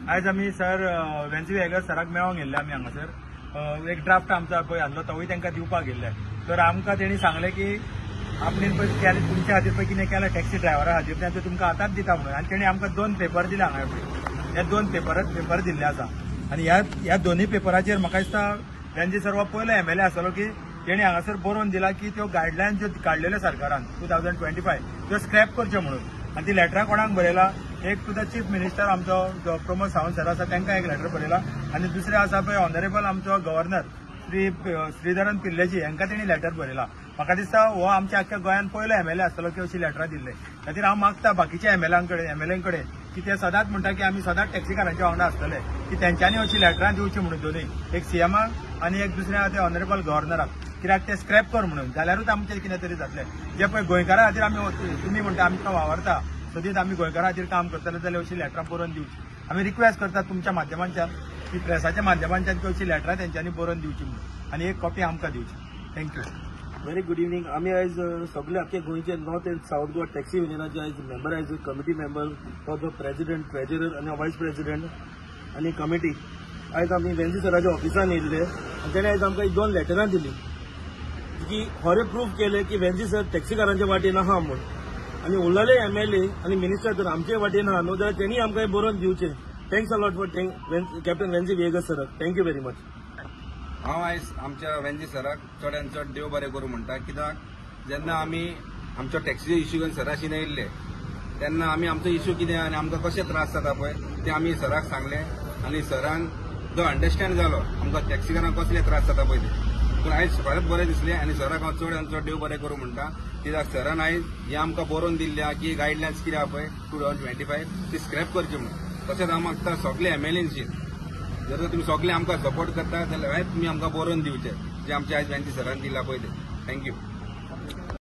आज आम्ही सर वेन्सी वेगर सराक मेळोंक गेल्ले आमी हांगासर एक ड्राफ्ट आमचो पळय आहलो तोय तांकां दिवपाक गेल्ले. तर आमकां तेणी सांगलें की आपणें पळय केलें तुमच्या खातीर पळय कितें केलें टॅक्सी ड्रायव्हरा खातीर तें तुमकां आतांच दिता म्हणून. आनी तेणी आमकां 2 पेपर दिले हांगा. हे 2 पेपर दिल्ले आसा आनी ह्या दोनूय पेपराचेर म्हाका दिसता वेन्सी सर हो पयलो MLA आसलो की तेणी हांगासर बरोवन दिला की त्यो गायडलायन्स ज्यो काडलेल्यो सरकारान 2025 त्यो स्क्रॅप करच्यो म्हणून. आनी ती लेटरां कोणाक बरयला? एक टू द चीफ मिनिस्टर आमचो प्रमोद सावंत सर आसा तांकां एक लेटर बरयला आनी दुसरे आसा पळय ऑनरेबल आमचो गव्हर्नर श्रीधरन पिल्लेजी हांकां तेणी लेटर बरयला. म्हाका दिसता हो आमच्या आख्ख्या गोंयान पयलो MLA आसतलो की अशी लेटरां दिल्ले. खातीर हांव मागता बाकीच्या MLA कडेन की ते सदांच म्हणटा की आमी सदांच टॅक्सीकारांच्या वांगडा आसतले की तेंच्यांनी अशी लेटरां दिवची म्हणून दोनूय, एक CMाक आनी एक दुसऱ्या ते ऑनरेबल गव्हर्नराक, कित्याक ते स्क्रॅप कर म्हणून. जाल्यारूच आमचें कितें तरी जातलें. जे पळय गोंयकारां खातीर आमी तुमी म्हणटा आमकां वावरता सदींच आमी गोंयकारां खातीर काम करतले जाल्यार अशी लेटरां बरोवन दिवची. आमी रिक्वेस्ट करतात तुमच्या माध्यमांच्यान की प्रेसाच्या माध्यमांच्यान की अशी लेटरां तेंच्यांनी बरोवन दिवची म्हणून आनी एक कॉपी आमकां दिवची. थँक्यू. Very good evening. आम्ही आज सगळे आख्खे गोंयचे north and south Goa taxi युनियनाचे आज मेंबर आयज committee member for the president, treasurer आनी वायस प्रेसिडेंट आनी कमिटी आयज आमी वेन्सी सराच्या ऑफिसान येयल्ले आनी तेणें आयज आमकां 2 लेटरां दिली की खरें प्रूफ केलें की वेन्सी सर टॅक्सीकारांच्या वाटेन आहा म्हूण. आनी उरलेले MLA आनी मिनिस्टर जर आमचे वाटेन आहा न्हू जाल्यार तेणी आमकां हें बरोवन दिवचें. थँक्स अलॉट फॉर कॅप्टन वेन्सी वेगर सराक. Thank you very much. हांव आयज आमच्या वेन्सी सराक चडांत चड देव बरें करूं म्हणटा. कित्याक जेन्ना आमी आमचो टॅक्सीचो इश्यू घेवन सराशीन येयल्ले तेन्ना आमी आमचो इश्यू कितें आनी आमकां कशे त्रास जाता पळय ते आमी सराक सांगलें आनी सरान जो अंडरस्टँड जालो आमकां टॅक्सीकारांक कसले त्रास जाता पळय ते. पूण आयज खरेंच बरें दिसलें आनी सराक हांव चड चड देव बरें करूं म्हणटा. कित्याक सरान आयज हें आमकां बरोवन दिल्ल्या की गायडलायन्स कितें आहा पळय 2025 ती स्क्रॅप करची म्हणून. तशेंच हांव मागता सगळे MLAंची जर तुमी सगळे आमकां सपोर्ट करता जाल्यार तुमी आमकां बरोवन दिवचें जे आमचे आयज वेन्सी सरान दिला पळय ते. थँक्यू.